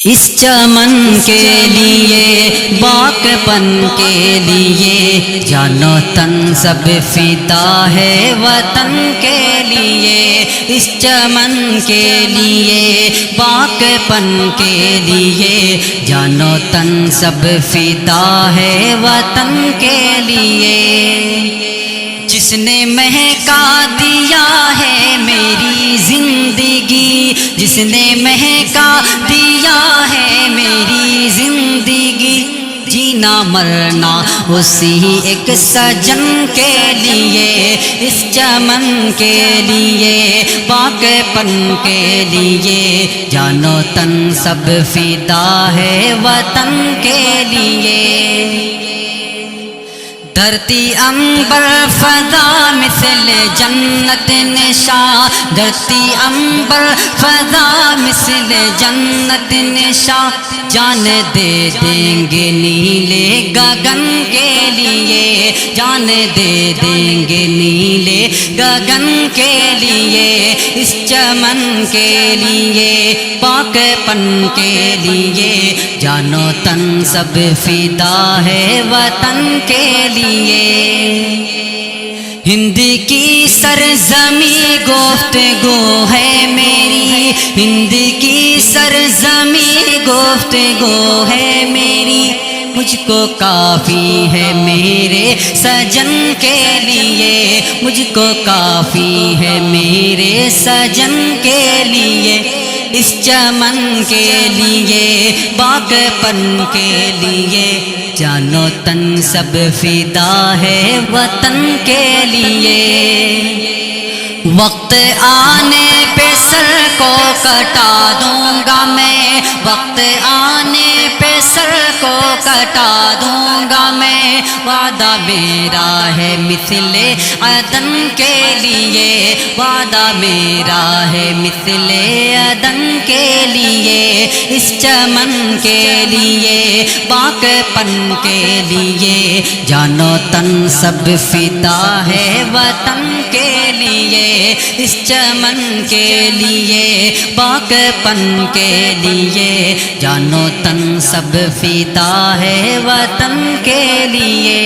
اس چمن کے لیے باغ پن کے لیے جانو تن سب فدا ہے وطن کے لیے اس چمن کے لیے باغ پن کے لیے جانو تن سب فدا ہے وطن کے لیے جس نے مہکا دیا ہے میری زندگی جس نے مہکا دیا ہے میری زندگی جینا مرنا اسی ایک سجن کے لیے اس چمن کے لیے باغ پن کے لیے جانو تن سب فدا ہے وطن کے لیے دھرتی عنبر فضا مثل جنت نشاں دھرتی عنبر فضا مثل جنت نشاں جان دے دیں گے نیلے گگن کے لیے جان دے دیں گے نیلے گگن کے لیے اس چمن کے لیے پاک پن کے لیے جانو تن سب فدا ہے وطن کے لیے ہند کی سرزمی گفتگو ہے میری ہند کی سرزمی گفتگو ہے میری مجھ کو کافی ہے میرے سجن کے لیے مجھ کو کافی ہے میرے سجن کے لیے اس چمن کے لیے باغ پن کے لیے جانو تن سب فدا ہے وطن کے لیے وقت آنے پہ سر کو کٹا دوں گا میں وقت آنے پہ سر کو کٹا دوں گا میں وعدہ میرا ہے مثل عدن کے لیے وعدہ میرا ہے مثل عدن کے لیے اس چمن کے لیے باغ پن کے لیے جانو تن سب فدا ہے وطن کے لیے اس چمن کے لیے باغ پن کے لیے جانو تن سب فدا ہے وطن کے لیے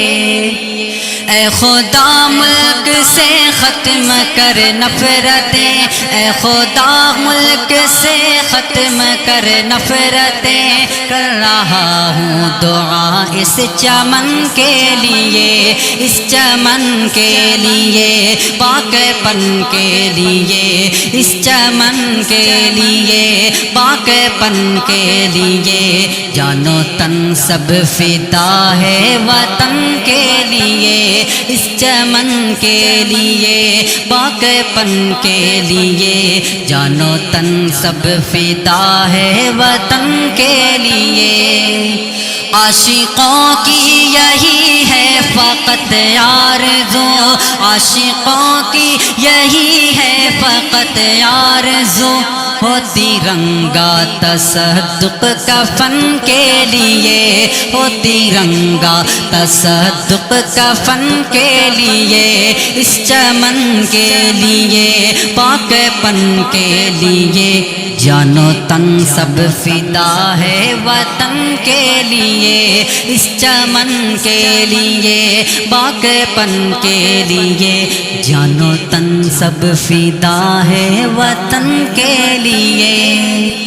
اے خدا ملک سے ختم کر نفرتیں اے خدا ملک سے ختم کر نفرتیں کر رہا ہوں دعا اس چمن کے لیے اس چمن کے لیے باغ پن کے لیے اس چمن کے لیے باغ پن کے لیے جانو تن سب فدا ہے وطن کے لیے اس چمن کے لیے باغ پن کے لیے جانو تن سب فدا ہے وطن کے لیے عاشقوں کی یہی ہے فقط آرزو عاشقوں کی یہی ہے فقط آرزو ہوتی رنگا تصدق کفن کے لیے ہوتی رنگا تصدق کفن کے لیے اس چمن کے لیے پاک پن کے لیے جانو تن سب فدا ہے وطن کے لیے اس چمن کے لیے باغ پن کے لیے جانو تن سب فدا ہے وطن کے لیے